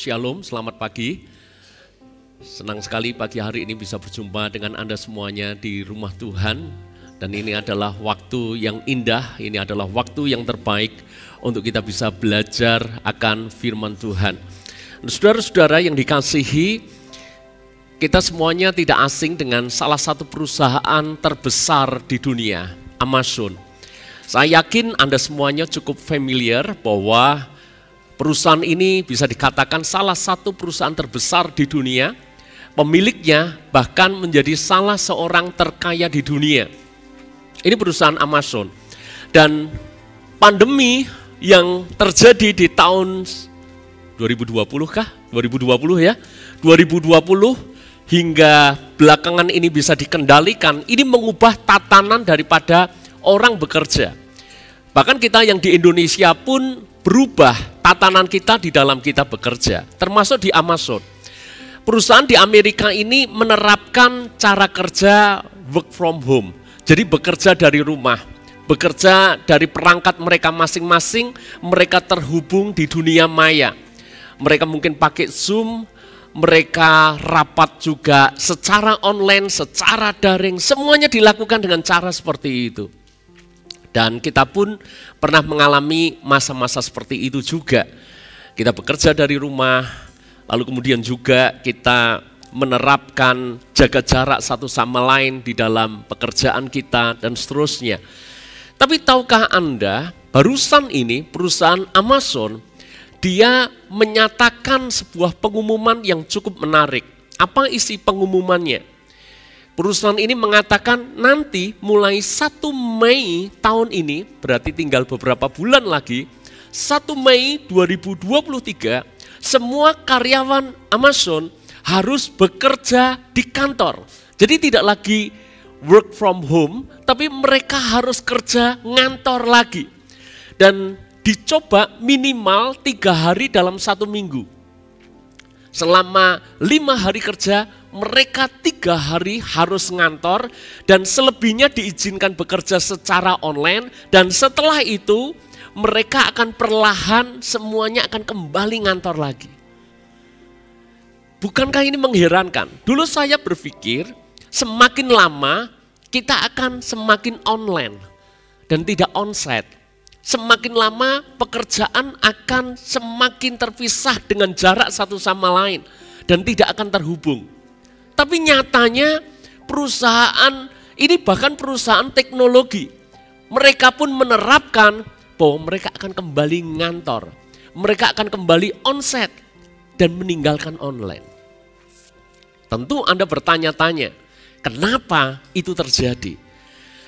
Shalom, selamat pagi. Senang sekali pagi hari ini bisa berjumpa dengan Anda semuanya di rumah Tuhan. Dan ini adalah waktu yang indah, ini adalah waktu yang terbaik untuk kita bisa belajar akan firman Tuhan. Saudara-saudara yang dikasihi, kita semuanya tidak asing dengan salah satu perusahaan terbesar di dunia, Amazon. Saya yakin Anda semuanya cukup familiar bahwa perusahaan ini bisa dikatakan salah satu perusahaan terbesar di dunia. Pemiliknya bahkan menjadi salah seorang terkaya di dunia. Ini perusahaan Amazon. Dan pandemi yang terjadi di tahun 2020 kah? 2020 ya? 2020 hingga belakangan ini bisa dikendalikan. Ini mengubah tatanan daripada orang bekerja. Bahkan kita yang di Indonesia pun berubah tatanan kita di dalam kita bekerja, termasuk di Amazon. Perusahaan di Amerika ini menerapkan cara kerja work from home. Jadi bekerja dari rumah, bekerja dari perangkat mereka masing-masing, mereka terhubung di dunia maya. Mereka mungkin pakai Zoom, mereka rapat juga secara online, secara daring, semuanya dilakukan dengan cara seperti itu. Dan kita pun pernah mengalami masa-masa seperti itu juga. Kita bekerja dari rumah, lalu kemudian juga kita menerapkan jaga jarak satu sama lain di dalam pekerjaan kita dan seterusnya. Tapi tahukah Anda, barusan ini perusahaan Amazon, dia menyatakan sebuah pengumuman yang cukup menarik. Apa isi pengumumannya? Perusahaan ini mengatakan nanti mulai 1 Mei tahun ini, berarti tinggal beberapa bulan lagi, 1 Mei 2023, semua karyawan Amazon harus bekerja di kantor. Jadi tidak lagi work from home, tapi mereka harus kerja ngantor lagi. Dan dicoba minimal 3 hari dalam 1 minggu. Selama 5 hari kerja, mereka 3 hari harus ngantor dan selebihnya diizinkan bekerja secara online. Dan setelah itu mereka akan perlahan semuanya akan kembali ngantor lagi. Bukankah ini mengherankan? Dulu saya berpikir semakin lama kita akan semakin online dan tidak onsite. Semakin lama pekerjaan akan semakin terpisah dengan jarak satu sama lain dan tidak akan terhubung. Tapi nyatanya perusahaan ini bahkan perusahaan teknologi, mereka pun menerapkan bahwa mereka akan kembali ngantor. Mereka akan kembali onsite dan meninggalkan online. Tentu Anda bertanya-tanya, kenapa itu terjadi?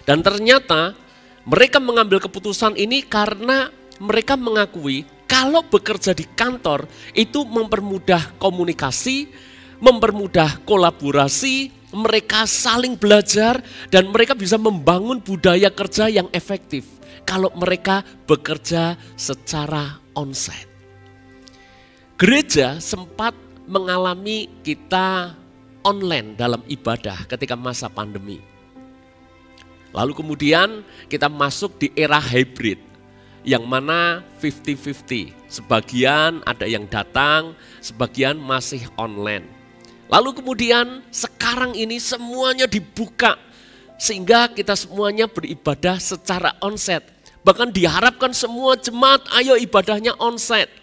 Dan ternyata mereka mengambil keputusan ini karena mereka mengakui kalau bekerja di kantor itu mempermudah komunikasi, mempermudah kolaborasi, mereka saling belajar dan mereka bisa membangun budaya kerja yang efektif kalau mereka bekerja secara onsite. Gereja sempat mengalami kita online dalam ibadah ketika masa pandemi. Lalu kemudian kita masuk di era hybrid, yang mana 50-50. Sebagian ada yang datang, sebagian masih online. Lalu kemudian sekarang ini semuanya dibuka, sehingga kita semuanya beribadah secara onsite. Bahkan diharapkan semua jemaat, ayo ibadahnya onsite.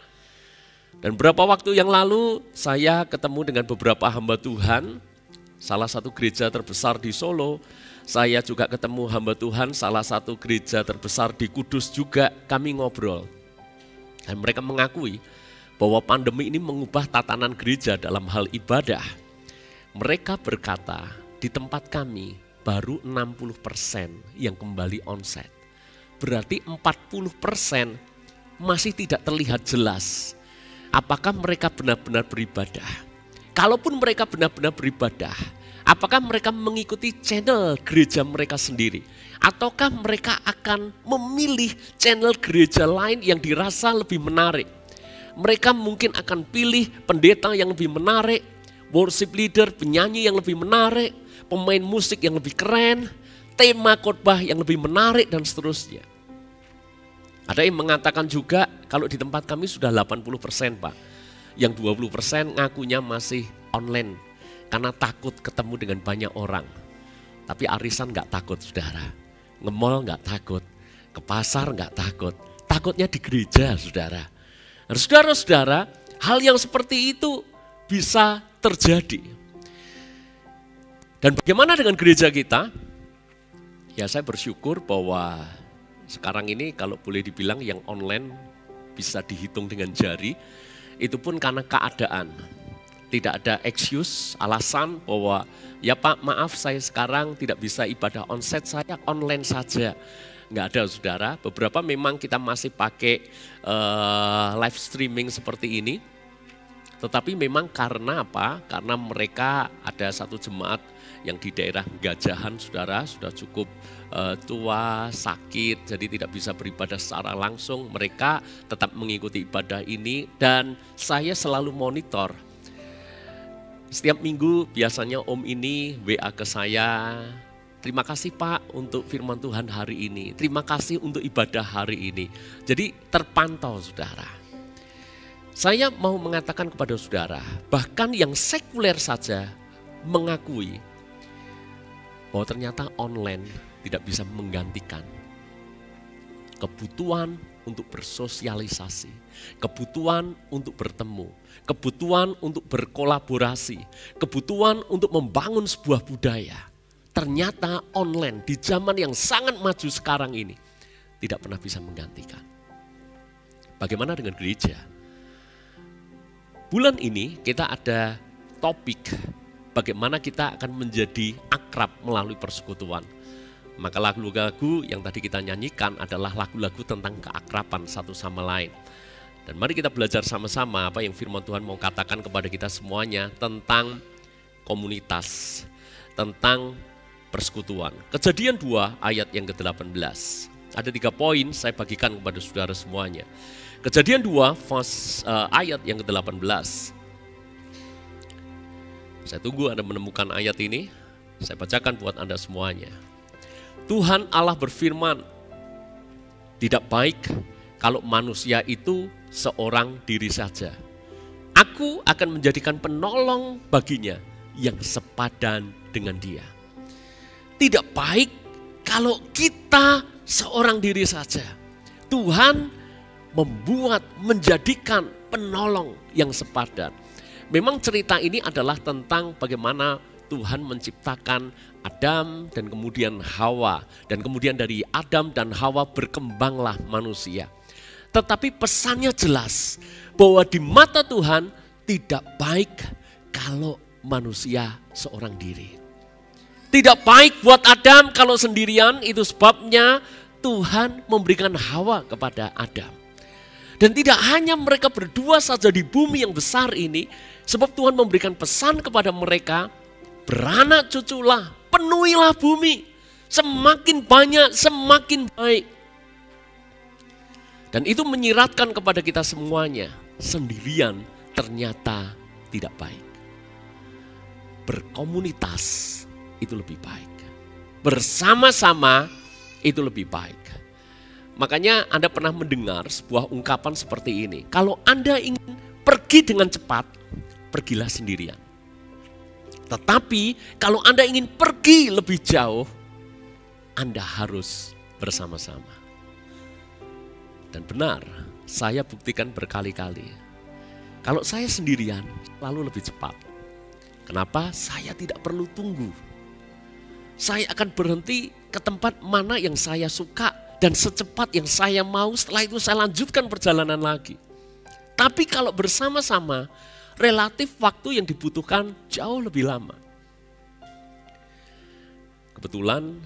Dan beberapa waktu yang lalu saya ketemu dengan beberapa hamba Tuhan, salah satu gereja terbesar di Solo. Saya juga ketemu hamba Tuhan salah satu gereja terbesar di Kudus juga, kami ngobrol. Dan mereka mengakui bahwa pandemi ini mengubah tatanan gereja dalam hal ibadah. Mereka berkata, di tempat kami baru 60% yang kembali onsite. Berarti 40% masih tidak terlihat jelas apakah mereka benar-benar beribadah. Kalaupun mereka benar-benar beribadah, apakah mereka mengikuti channel gereja mereka sendiri? Ataukah mereka akan memilih channel gereja lain yang dirasa lebih menarik? Mereka mungkin akan pilih pendeta yang lebih menarik, worship leader, penyanyi yang lebih menarik, pemain musik yang lebih keren, tema khotbah yang lebih menarik dan seterusnya. Ada yang mengatakan juga kalau di tempat kami sudah 80% Pak. yang 20% ngakunya masih online karena takut ketemu dengan banyak orang. Tapi arisan nggak takut saudara, nge-mall nggak takut, ke pasar nggak takut, takutnya di gereja saudara. Nah, saudara-saudara, hal yang seperti itu bisa terjadi. Dan bagaimana dengan gereja kita? Ya saya bersyukur bahwa sekarang ini kalau boleh dibilang yang online bisa dihitung dengan jari, itu pun karena keadaan. Tidak ada excuse, alasan bahwa ya Pak maaf saya sekarang tidak bisa ibadah onsite, saya online saja. Nggak ada saudara, beberapa memang kita masih pakai live streaming seperti ini. Tetapi memang karena apa? Karena mereka ada satu jemaat yang di daerah Gajahan saudara, sudah cukup tua, sakit, jadi tidak bisa beribadah secara langsung. Mereka tetap mengikuti ibadah ini dan saya selalu monitor. Setiap minggu biasanya om ini WA ke saya, terima kasih Pak untuk firman Tuhan hari ini, terima kasih untuk ibadah hari ini. Jadi terpantau saudara. Saya mau mengatakan kepada saudara, bahkan yang sekuler saja mengakui bahwa ternyata online tidak bisa menggantikan kebutuhan untuk bersosialisasi, kebutuhan untuk bertemu, kebutuhan untuk berkolaborasi, kebutuhan untuk membangun sebuah budaya. Ternyata online di zaman yang sangat maju sekarang ini tidak pernah bisa menggantikan. Bagaimana dengan gereja? Bulan ini kita ada topik bagaimana kita akan menjadi akrab melalui persekutuan. Maka lagu-lagu yang tadi kita nyanyikan adalah lagu-lagu tentang keakraban satu sama lain. Dan mari kita belajar sama-sama apa yang firman Tuhan mau katakan kepada kita semuanya tentang komunitas, tentang persekutuan. Kejadian 2 ayat yang ke-18. Ada 3 poin saya bagikan kepada saudara semuanya. Kejadian 2 ayat yang ke-18. Saya tunggu Anda menemukan ayat ini. Saya bacakan buat Anda semuanya. Tuhan Allah berfirman, tidak baik kalau manusia itu seorang diri saja. Aku akan menjadikan penolong baginya yang sepadan dengan dia. Tidak baik kalau kita seorang diri saja. Tuhan menjadikan penolong yang sepadan. Memang cerita ini adalah tentang bagaimana Tuhan menciptakan Adam dan kemudian Hawa. Dan kemudian dari Adam dan Hawa berkembanglah manusia. Tetapi pesannya jelas bahwa di mata Tuhan tidak baik kalau manusia seorang diri. Tidak baik buat Adam kalau sendirian, itu sebabnya Tuhan memberikan Hawa kepada Adam. Dan tidak hanya mereka berdua saja di bumi yang besar ini, sebab Tuhan memberikan pesan kepada mereka, beranak cuculah, penuhilah bumi, semakin banyak semakin baik. Dan itu menyiratkan kepada kita semuanya, sendirian ternyata tidak baik. Berkomunitas itu lebih baik. Bersama-sama itu lebih baik. Makanya Anda pernah mendengar sebuah ungkapan seperti ini. Kalau Anda ingin pergi dengan cepat, pergilah sendirian. Tetapi kalau Anda ingin pergi lebih jauh, Anda harus bersama-sama. Dan benar, saya buktikan berkali-kali. Kalau saya sendirian, lalu lebih cepat. Kenapa? Saya tidak perlu tunggu. Saya akan berhenti ke tempat mana yang saya suka dan secepat yang saya mau, setelah itu saya lanjutkan perjalanan lagi. Tapi kalau bersama-sama, relatif waktu yang dibutuhkan jauh lebih lama. Kebetulan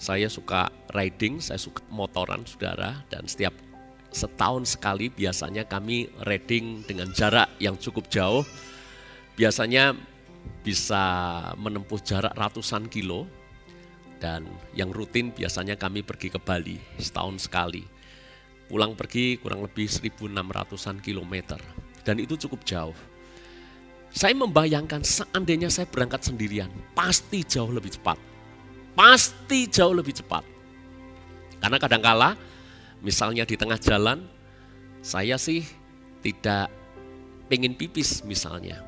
saya suka riding, saya suka motoran saudara, dan setiap setahun sekali biasanya kami riding dengan jarak yang cukup jauh. Biasanya bisa menempuh jarak ratusan kilo. Dan yang rutin biasanya kami pergi ke Bali setahun sekali. Pulang pergi kurang lebih 1.600-an kilometer. Dan itu cukup jauh. Saya membayangkan seandainya saya berangkat sendirian, pasti jauh lebih cepat. Pasti jauh lebih cepat. Karena kadangkala misalnya di tengah jalan, saya sih tidak pengen pipis misalnya.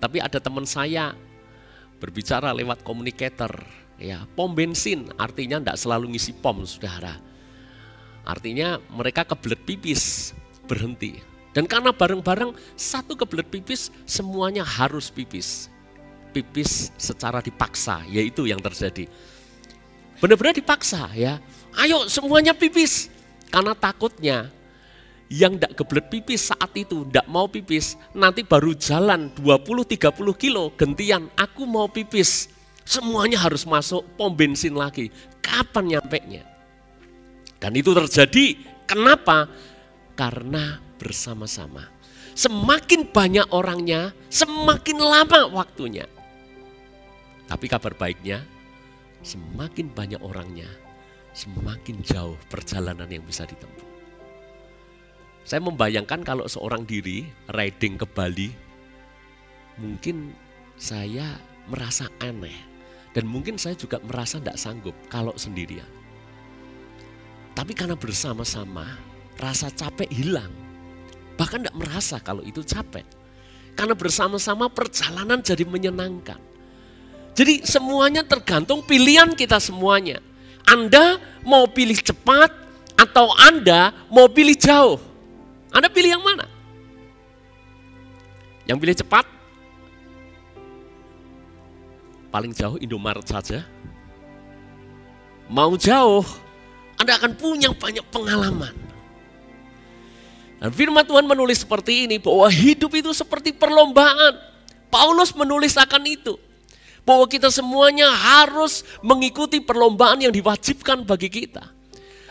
Tapi ada teman saya berbicara lewat komunikator, ya, pom bensin, artinya tidak selalu ngisi pom, saudara. Artinya mereka kebelet pipis, berhenti. Dan karena bareng-bareng satu kebelet pipis, semuanya harus pipis. Pipis secara dipaksa, yaitu yang terjadi. Benar-benar dipaksa, ya. Ayo semuanya pipis. Karena takutnya yang tidak kebelet pipis saat itu, tidak mau pipis, nanti baru jalan 20-30 kilo gantian, aku mau pipis. Semuanya harus masuk pom bensin lagi. Kapan nyampenya? Dan itu terjadi, kenapa? Karena bersama-sama. Semakin banyak orangnya, semakin lama waktunya. Tapi kabar baiknya, semakin banyak orangnya, semakin jauh perjalanan yang bisa ditempuh. Saya membayangkan kalau seorang diri riding ke Bali, mungkin saya merasa aneh. Dan mungkin saya juga merasa tidak sanggup kalau sendirian. Tapi karena bersama-sama, rasa capek hilang. Bahkan tidak merasa kalau itu capek. Karena bersama-sama perjalanan jadi menyenangkan. Jadi semuanya tergantung pilihan kita semuanya. Anda mau pilih cepat atau Anda mau pilih jauh? Anda pilih yang mana? Yang pilih cepat? Paling jauh Indomaret saja. Mau jauh, Anda akan punya banyak pengalaman. Dan firman Tuhan menulis seperti ini, bahwa hidup itu seperti perlombaan. Paulus menulis akan itu. Bahwa kita semuanya harus mengikuti perlombaan yang diwajibkan bagi kita.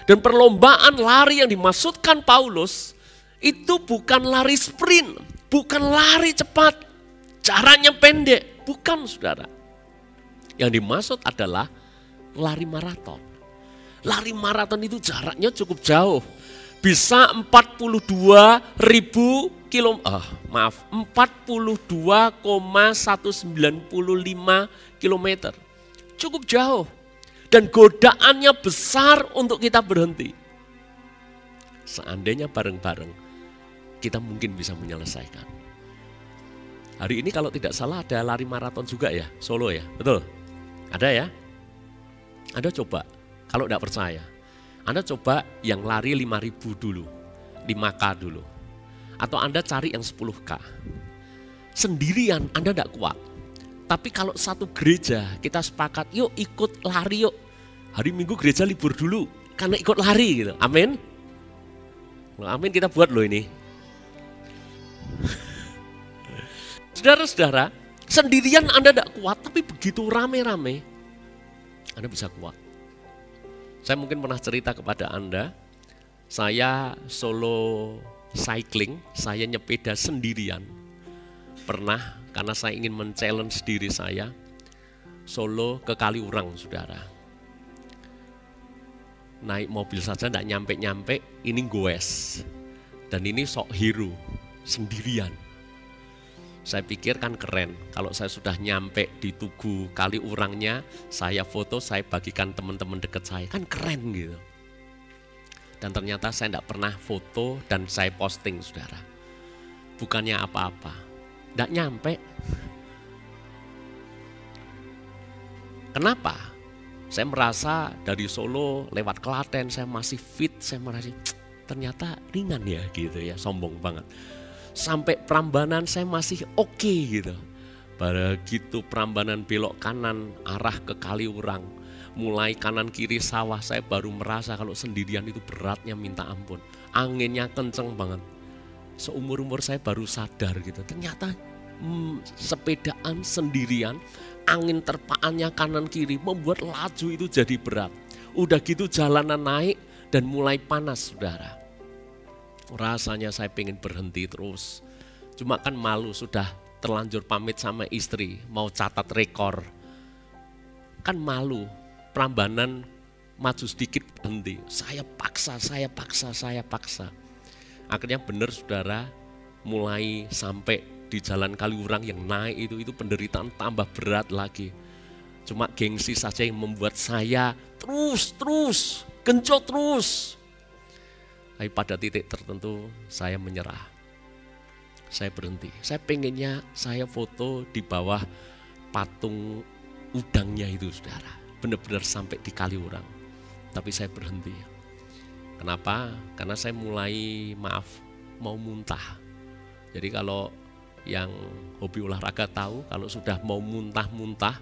Dan perlombaan lari yang dimaksudkan Paulus, itu bukan lari sprint, bukan lari cepat, jaraknya pendek, bukan saudara. Yang dimaksud adalah lari maraton. Lari maraton itu jaraknya cukup jauh. Bisa 42.195 kilometer. Cukup jauh. Dan godaannya besar untuk kita berhenti. Seandainya bareng-bareng, kita mungkin bisa menyelesaikan. Hari ini kalau tidak salah ada lari maraton juga ya, Solo ya, betul? Ada ya? Anda coba, kalau tidak percaya. Anda coba yang lari 5.000 dulu, 5K dulu. Atau Anda cari yang 10K. Sendirian Anda tidak kuat. Tapi kalau satu gereja kita sepakat, yuk ikut lari yuk. Hari Minggu gereja libur dulu, karena ikut lari gitu. Amin. Amin, kita buat loh ini. Saudara-saudara, sendirian Anda tidak kuat, tapi begitu rame-rame, Anda bisa kuat. Saya mungkin pernah cerita kepada Anda, saya solo cycling, saya nyepeda sendirian. Pernah, karena saya ingin men-challenge diri saya, solo ke Kaliurang, saudara. Naik mobil saja tidak nyampe-nyampe, ini goes. Dan ini sok hero, sendirian. Saya pikir kan keren, kalau saya sudah nyampe di Tugu Kaliurangnya, saya foto, saya bagikan teman-teman dekat saya, kan keren gitu. Dan ternyata saya tidak pernah foto dan saya posting, saudara. Bukannya apa-apa, tidak nyampe. Kenapa? Saya merasa dari Solo lewat Klaten, saya masih fit, saya merasa ternyata ringan ya gitu ya, sombong banget. Sampai Prambanan saya masih oke gitu. Begitu Prambanan belok kanan arah ke Kaliurang, mulai kanan kiri sawah, saya baru merasa kalau sendirian itu beratnya minta ampun. Anginnya kenceng banget. Seumur-umur saya baru sadar gitu. Ternyata sepedaan sendirian, angin terpaannya kanan kiri membuat laju itu jadi berat. Udah gitu jalanan naik dan mulai panas, saudara. Rasanya saya pengen berhenti terus. Cuma kan malu, sudah terlanjur pamit sama istri, mau catat rekor. Kan malu, Prambanan maju sedikit berhenti. Saya paksa. Akhirnya benar, saudara, mulai sampai di jalan Kaliurang yang naik itu penderitaan tambah berat lagi. Cuma gengsi saja yang membuat saya terus, genjot terus. Tapi pada titik tertentu saya menyerah. saya berhenti. Saya pengennya saya foto di bawah patung udangnya itu, saudara. Benar-benar sampai di Kaliurang. Tapi saya berhenti. Kenapa? Karena saya mulai, mau muntah. Jadi kalau yang hobi olahraga tahu, kalau sudah mau muntah-muntah,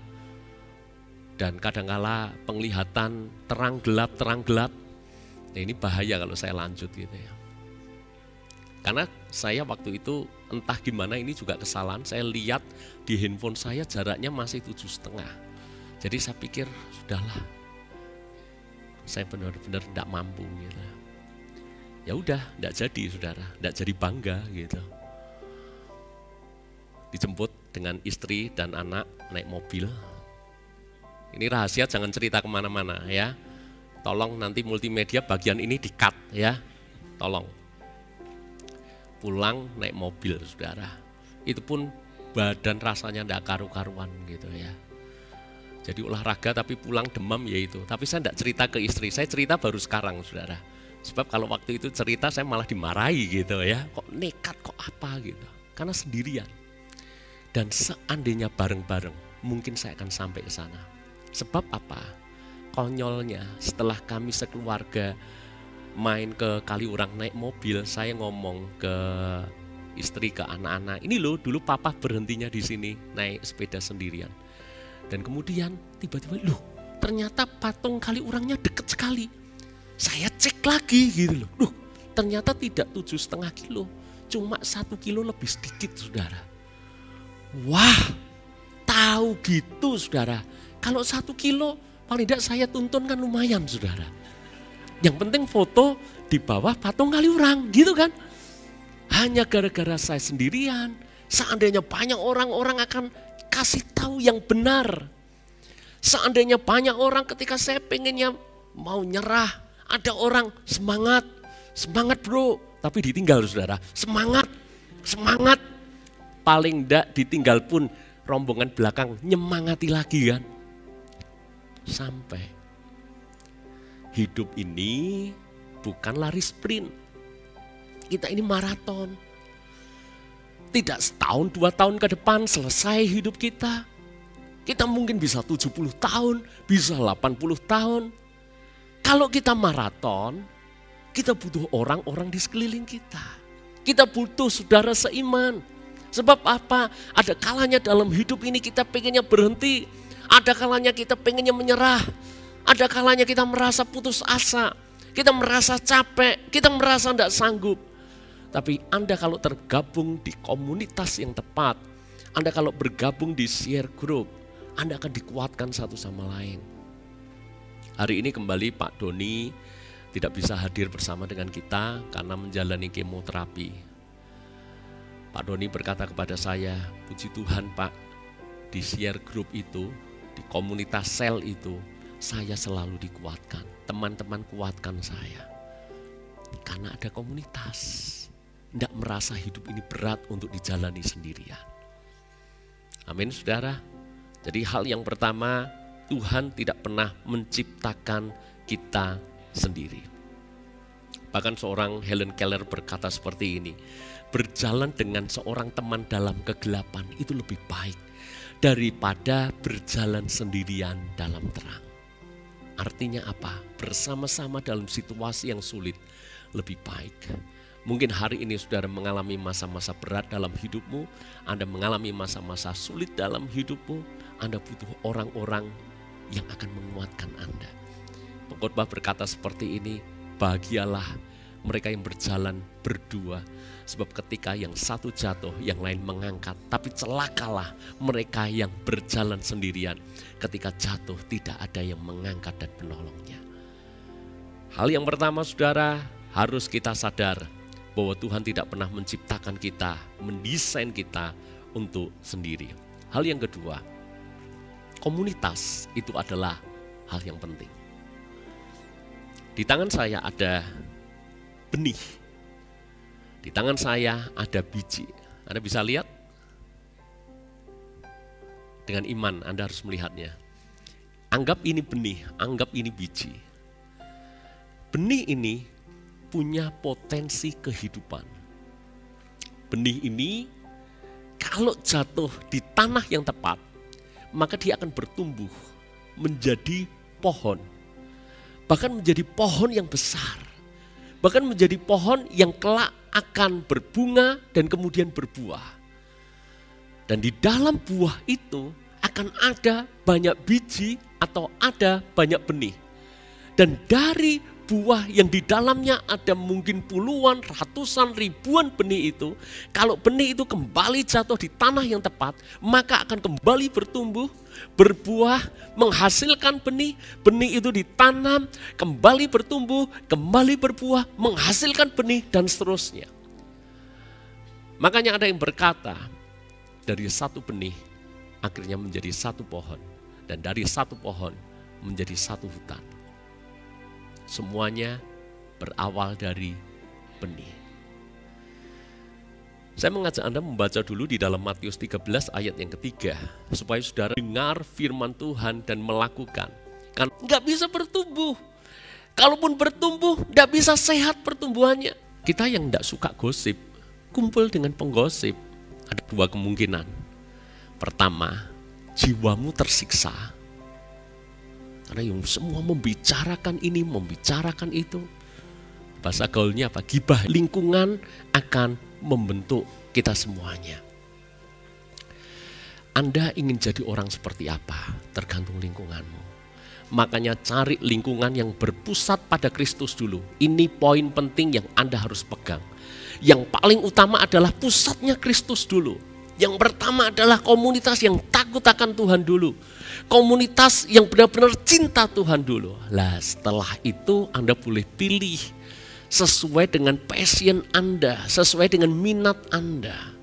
dan kadangkala penglihatan terang gelap, ya ini bahaya kalau saya lanjut gitu ya. Karena saya waktu itu entah gimana, ini juga kesalahan, saya lihat di handphone saya jaraknya masih 7,5. Jadi saya pikir sudahlah, saya benar-benar tidak mampu gitu. Ya udah, tidak jadi saudara, tidak jadi bangga gitu. Dijemput dengan istri dan anak naik mobil. Ini rahasia, jangan cerita kemana-mana ya. Tolong nanti multimedia bagian ini di-cut ya, tolong. Pulang naik mobil saudara, itu pun badan rasanya tidak karu-karuan gitu ya. Jadi olahraga tapi pulang demam ya itu. Tapi saya tidak cerita ke istri, saya cerita baru sekarang saudara. Sebab kalau waktu itu cerita saya malah dimarahi gitu ya. Kok nekat, kok apa gitu. Karena sendirian. Dan seandainya bareng-bareng, mungkin saya akan sampai ke sana. Sebab apa? Konyolnya setelah kami sekeluarga main ke Kaliurang naik mobil, saya ngomong ke istri, ke anak-anak, ini loh dulu papa berhentinya di sini naik sepeda sendirian. Dan kemudian tiba-tiba loh ternyata patung Kaliurangnya deket sekali. Saya cek lagi gitu loh, ternyata tidak 7,5 kilo, cuma 1 kilo lebih sedikit saudara. Wah, tahu gitu saudara, kalau 1 kilo paling tidak saya tuntun kan lumayan saudara. Yang penting foto di bawah patung Kaliurang gitu kan. Hanya gara-gara saya sendirian, seandainya banyak orang-orang akan kasih tahu yang benar. Seandainya banyak orang ketika saya pengennya mau nyerah, ada orang semangat, semangat bro, tapi ditinggal saudara, semangat, semangat. Paling enggak ditinggal pun rombongan belakang nyemangati lagi kan. Sampai hidup ini bukan lari sprint. Kita ini maraton. Tidak setahun 2 tahun ke depan selesai hidup kita. Kita mungkin bisa 70 tahun, bisa 80 tahun. Kalau kita maraton, kita butuh orang-orang di sekeliling kita. Kita butuh saudara seiman. Sebab apa? Ada kalanya dalam hidup ini kita pengennya berhenti. Ada kalanya kita pengennya menyerah. Ada kalanya kita merasa putus asa. Kita merasa capek. Kita merasa tidak sanggup. Tapi Anda kalau tergabung di komunitas yang tepat, Anda kalau bergabung di share group, Anda akan dikuatkan satu sama lain. Hari ini kembali Pak Doni tidak bisa hadir bersama dengan kita karena menjalani kemoterapi. Pak Doni berkata kepada saya, puji Tuhan Pak, di share group itu, di komunitas sel itu, saya selalu dikuatkan. Teman-teman kuatkan saya. Karena ada komunitas. Tidak merasa hidup ini berat untuk dijalani sendirian. Amin saudara. Jadi hal yang pertama, Tuhan tidak pernah menciptakan kita sendiri. Bahkan seorang Helen Keller berkata seperti ini, berjalan dengan seorang teman dalam kegelapan itu lebih baik daripada berjalan sendirian dalam terang. Artinya apa? Bersama-sama dalam situasi yang sulit lebih baik. Mungkin hari ini saudara mengalami masa-masa berat dalam hidupmu, Anda mengalami masa-masa sulit dalam hidupmu, Anda butuh orang-orang yang akan menguatkan Anda. Pengkhotbah berkata seperti ini, bahagialah mereka yang berjalan berdua, sebab ketika yang satu jatuh, yang lain mengangkat. Tapi celakalah mereka yang berjalan sendirian, ketika jatuh tidak ada yang mengangkat dan menolongnya. Hal yang pertama saudara, harus kita sadar bahwa Tuhan tidak pernah menciptakan kita, mendesain kita untuk sendiri. Hal yang kedua, komunitas itu adalah hal yang penting. Di tangan saya ada benih. Di tangan saya ada biji. Anda bisa lihat? Dengan iman Anda harus melihatnya. Anggap ini benih, anggap ini biji. Benih ini punya potensi kehidupan. benih ini kalau jatuh di tanah yang tepat, maka dia akan bertumbuh menjadi pohon. Bahkan menjadi pohon yang besar. Bahkan menjadi pohon yang kelak akan berbunga dan kemudian berbuah. Dan di dalam buah itu akan ada banyak biji atau ada banyak benih. Dan dari buah yang di dalamnya ada mungkin puluhan, ratusan, ribuan benih itu, kalau benih itu kembali jatuh di tanah yang tepat, maka akan kembali bertumbuh, berbuah, menghasilkan benih. Benih itu ditanam, kembali bertumbuh, kembali berbuah, menghasilkan benih, dan seterusnya. Makanya ada yang berkata, dari satu benih akhirnya menjadi satu pohon, dan dari satu pohon menjadi satu hutan. Semuanya berawal dari benih. Saya mengajak Anda membaca dulu di dalam Matius 13 ayat yang ketiga, supaya saudara dengar firman Tuhan dan melakukan. Kan nggak bisa bertumbuh. Kalaupun bertumbuh, nggak bisa sehat pertumbuhannya. Kita yang nggak suka gosip, kumpul dengan penggosip. Ada dua kemungkinan. Pertama, jiwamu tersiksa. Karena yang semua membicarakan ini, membicarakan itu. Bahasa gaulnya apa? Gibah. Lingkungan akan membentuk kita semuanya. Anda ingin jadi orang seperti apa? Tergantung lingkunganmu. Makanya cari lingkungan yang berpusat pada Kristus dulu. Ini poin penting yang Anda harus pegang. Yang paling utama adalah pusatnya Kristus dulu. Yang pertama adalah komunitas yang takut akan Tuhan dulu. Komunitas yang benar-benar cinta Tuhan dulu. Lah setelah itu Anda boleh pilih sesuai dengan passion Anda, sesuai dengan minat Anda.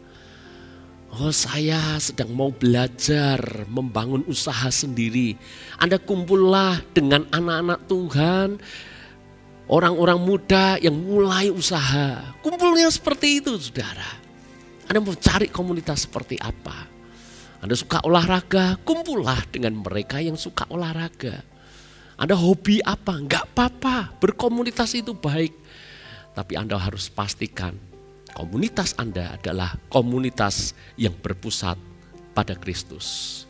Oh, saya sedang mau belajar membangun usaha sendiri. Anda kumpullah dengan anak-anak Tuhan, orang-orang muda yang mulai usaha. Kumpulnya seperti itu, saudara. Anda mau cari komunitas seperti apa? Anda suka olahraga, kumpullah dengan mereka yang suka olahraga. Anda hobi apa? Enggak apa-apa, berkomunitas itu baik. Tapi Anda harus pastikan komunitas Anda adalah komunitas yang berpusat pada Kristus.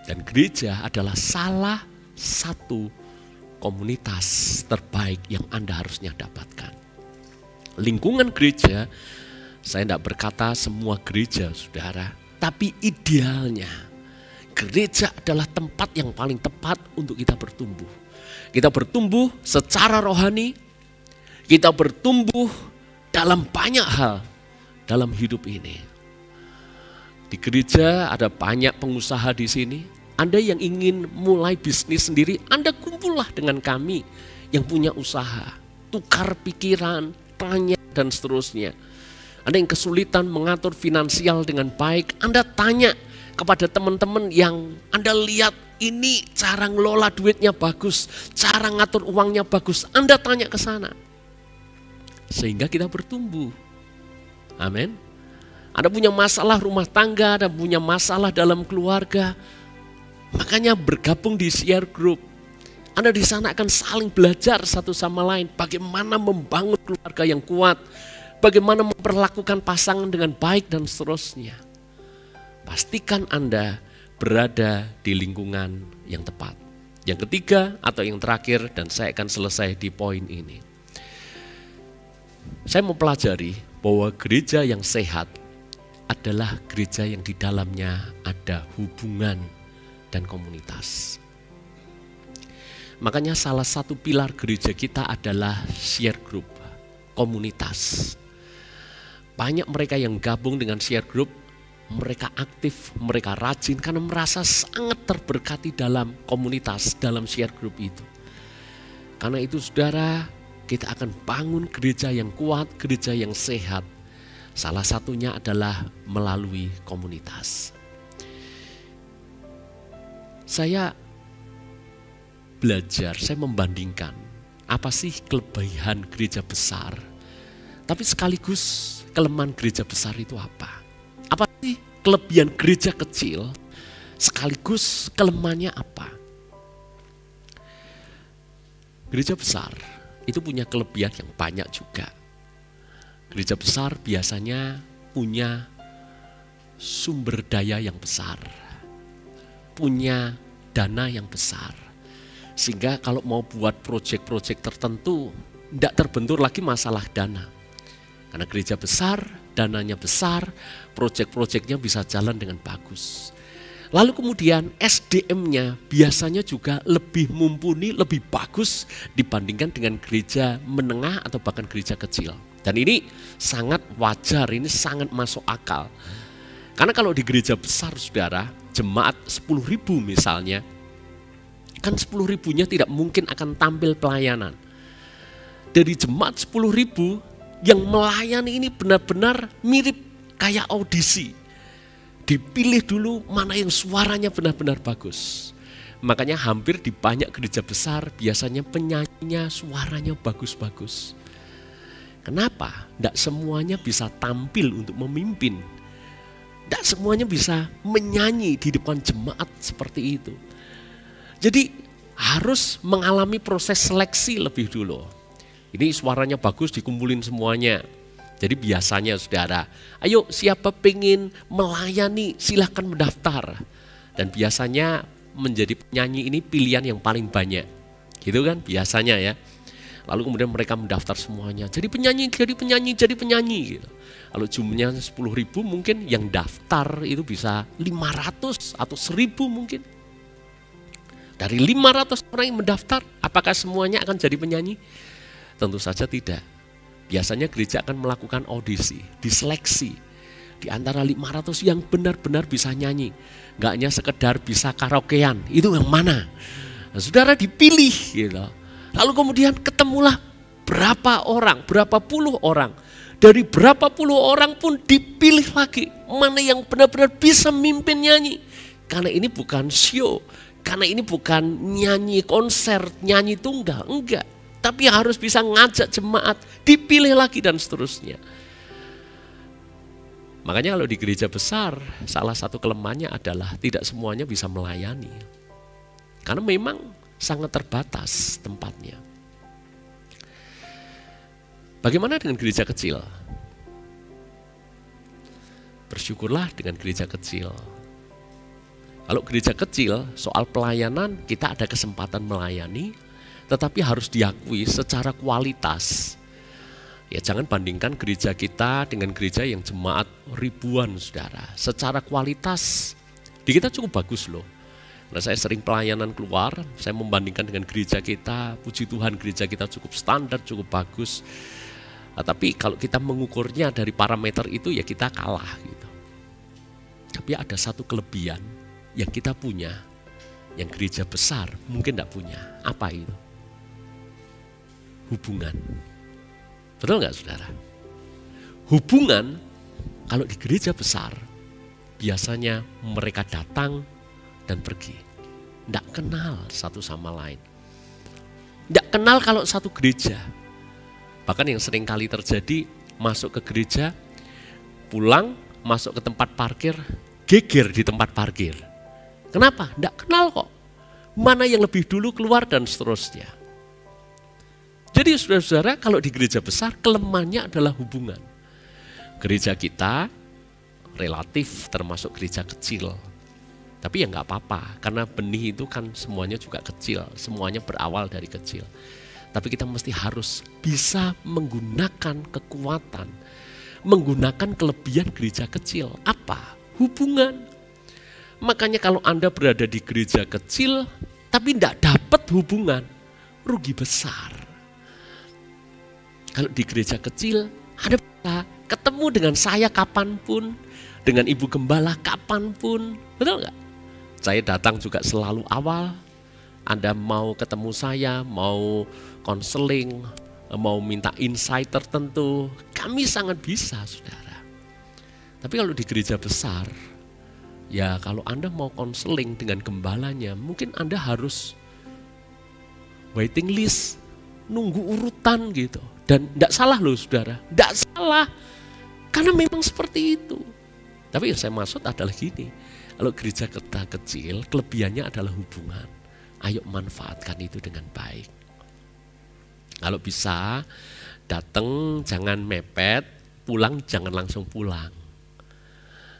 Dan gereja adalah salah satu komunitas terbaik yang Anda harusnya dapatkan. Lingkungan gereja, saya tidak berkata semua gereja, saudara, tapi idealnya gereja adalah tempat yang paling tepat untuk kita bertumbuh. Kita bertumbuh secara rohani, kita bertumbuh dalam banyak hal dalam hidup ini. Di gereja ada banyak pengusaha di sini. Anda yang ingin mulai bisnis sendiri, Anda kumpullah dengan kami yang punya usaha. Tukar pikiran, tanya, dan seterusnya. Anda yang kesulitan mengatur finansial dengan baik, Anda tanya kepada teman-teman yang Anda lihat ini cara ngelola duitnya bagus, cara ngatur uangnya bagus, Anda tanya ke sana. Sehingga kita bertumbuh. Amin. Anda punya masalah rumah tangga, Anda punya masalah dalam keluarga, makanya bergabung di share group. Anda di sana akan saling belajar satu sama lain bagaimana membangun keluarga yang kuat, bagaimana memperlakukan pasangan dengan baik dan seterusnya. Pastikan Anda berada di lingkungan yang tepat. Yang ketiga atau yang terakhir, dan saya akan selesai di poin ini. Saya mempelajari bahwa gereja yang sehat adalah gereja yang di dalamnya ada hubungan dan komunitas. Makanya salah satu pilar gereja kita adalah share group, komunitas. Banyak mereka yang gabung dengan share group, mereka aktif, mereka rajin karena merasa sangat terberkati dalam komunitas, dalam share group itu. Karena itu saudara, kita akan bangun gereja yang kuat, gereja yang sehat. Salah satunya adalah melalui komunitas. Saya belajar, saya membandingkan apa sih kelebihan gereja besar, tapi sekaligus kelemahan gereja besar itu apa? Apa sih kelebihan gereja kecil, sekaligus kelemahannya apa? Gereja besar itu punya kelebihan yang banyak juga. Gereja besar biasanya punya sumber daya yang besar, punya dana yang besar. Sehingga kalau mau buat proyek-proyek tertentu, tidak terbentur lagi masalah dana. Karena gereja besar, dananya besar, proyek-proyeknya bisa jalan dengan bagus. Lalu kemudian SDM-nya biasanya juga lebih mumpuni, lebih bagus dibandingkan dengan gereja menengah atau bahkan gereja kecil. Dan ini sangat wajar, ini sangat masuk akal. Karena kalau di gereja besar, saudara, jemaat 10.000 misalnya, kan 10.000-nya tidak mungkin akan tampil pelayanan. Dari jemaat 10.000 yang melayani ini benar-benar mirip kayak audisi. Dipilih dulu mana yang suaranya benar-benar bagus. Makanya hampir di banyak gereja besar biasanya penyanyinya suaranya bagus-bagus. Kenapa? Tidak semuanya bisa tampil untuk memimpin. Tidak semuanya bisa menyanyi di depan jemaat seperti itu. Jadi harus mengalami proses seleksi lebih dulu. Ini suaranya bagus dikumpulin semuanya. Jadi biasanya saudara, ayo siapa pengen melayani silahkan mendaftar. Dan biasanya menjadi penyanyi ini pilihan yang paling banyak. Gitu kan biasanya ya. Lalu kemudian mereka mendaftar semuanya. Jadi penyanyi gitu. Kalau jumlahnya 10.000 mungkin yang daftar itu bisa 500 atau 1.000 mungkin. Dari 500 orang yang mendaftar, apakah semuanya akan jadi penyanyi? Tentu saja tidak. Biasanya gereja akan melakukan audisi, diseleksi. Di antara 500 yang benar-benar bisa nyanyi. Enggak hanya sekedar bisa karaokean, itu yang mana? Nah, saudara dipilih gitu. Lalu kemudian ketemulah berapa puluh orang. Dari berapa puluh orang pun dipilih lagi. Mana yang benar-benar bisa mimpin nyanyi. Karena ini bukan show. Karena ini bukan nyanyi konser, nyanyi tunggal, enggak. Tapi harus bisa ngajak jemaat, dipilih lagi dan seterusnya. Makanya kalau di gereja besar, salah satu kelemahannya adalah tidak semuanya bisa melayani. Karena memang sangat terbatas tempatnya. Bagaimana dengan gereja kecil? Bersyukurlah dengan gereja kecil. Kalau gereja kecil, soal pelayanan kita ada kesempatan melayani, tetapi harus diakui secara kualitas. Ya jangan bandingkan gereja kita dengan gereja yang jemaat ribuan saudara. Secara kualitas di kita cukup bagus loh. Nah, saya sering pelayanan keluar, saya membandingkan dengan gereja kita, puji Tuhan gereja kita cukup standar, cukup bagus. Nah, tapi kalau kita mengukurnya dari parameter itu ya kita kalah gitu. Tapi ada satu kelebihan yang kita punya, yang gereja besar mungkin tidak punya. Apa itu? Hubungan. Betul nggak saudara? Hubungan kalau di gereja besar biasanya mereka datang dan pergi. Tidak kenal satu sama lain. Tidak kenal kalau satu gereja. Bahkan yang sering kali terjadi masuk ke gereja, pulang, masuk ke tempat parkir, geger di tempat parkir. Kenapa? Tidak kenal kok. Mana yang lebih dulu keluar dan seterusnya. Jadi saudara-saudara kalau di gereja besar kelemahannya adalah hubungan. Gereja kita relatif termasuk gereja kecil. Tapi ya nggak apa-apa karena benih itu kan semuanya juga kecil. Semuanya berawal dari kecil. Tapi kita mesti harus bisa menggunakan kekuatan. Menggunakan kelebihan gereja kecil. Apa? Hubungan. Makanya kalau Anda berada di gereja kecil tapi tidak dapat hubungan, rugi besar. Kalau di gereja kecil Anda bisa ketemu dengan saya kapanpun, dengan ibu gembala kapanpun, betul nggak? Saya datang juga selalu awal. Anda mau ketemu saya, mau konseling, mau minta insight tertentu, kami sangat bisa, saudara. Tapi kalau di gereja besar, ya kalau Anda mau konseling dengan gembalanya, mungkin Anda harus waiting list, nunggu urutan gitu. Dan tidak salah loh saudara, tidak salah. Karena memang seperti itu. Tapi yang saya maksud adalah gini, kalau gereja kita kecil, kelebihannya adalah hubungan. Ayo manfaatkan itu dengan baik. Kalau bisa, datang jangan mepet, pulang jangan langsung pulang.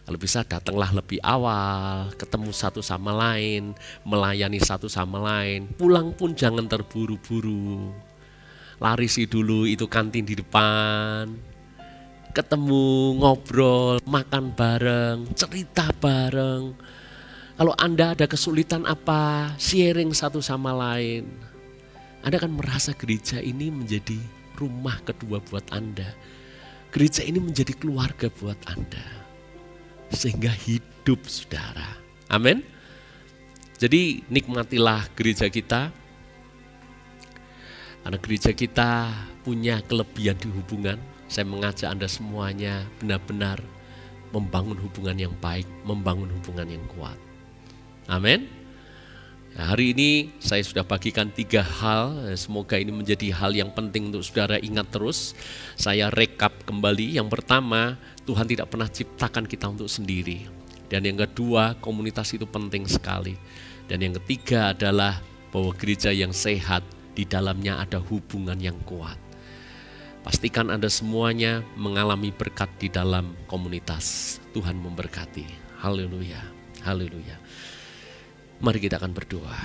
Kalau bisa datanglah lebih awal, ketemu satu sama lain, melayani satu sama lain. Pulang pun jangan terburu-buru. Larisi dulu itu kantin di depan. Ketemu, ngobrol, makan bareng, cerita bareng. Kalau Anda ada kesulitan apa, sharing satu sama lain. Anda akan merasa gereja ini menjadi rumah kedua buat Anda. Gereja ini menjadi keluarga buat Anda. Sehingga hidup saudara. Amin. Jadi nikmatilah gereja kita. Karena gereja kita punya kelebihan di hubungan. Saya mengajak Anda semuanya benar-benar membangun hubungan yang baik, membangun hubungan yang kuat. Amin. Nah, hari ini saya sudah bagikan 3 hal. Semoga ini menjadi hal yang penting untuk saudara ingat terus. Saya rekap kembali. Yang pertama, Tuhan tidak pernah ciptakan kita untuk sendiri. Dan yang kedua, komunitas itu penting sekali. Dan yang ketiga adalah bahwa gereja yang sehat, di dalamnya ada hubungan yang kuat. Pastikan Anda semuanya mengalami berkat di dalam komunitas. Tuhan memberkati. Haleluya, haleluya. Mari kita akan berdoa.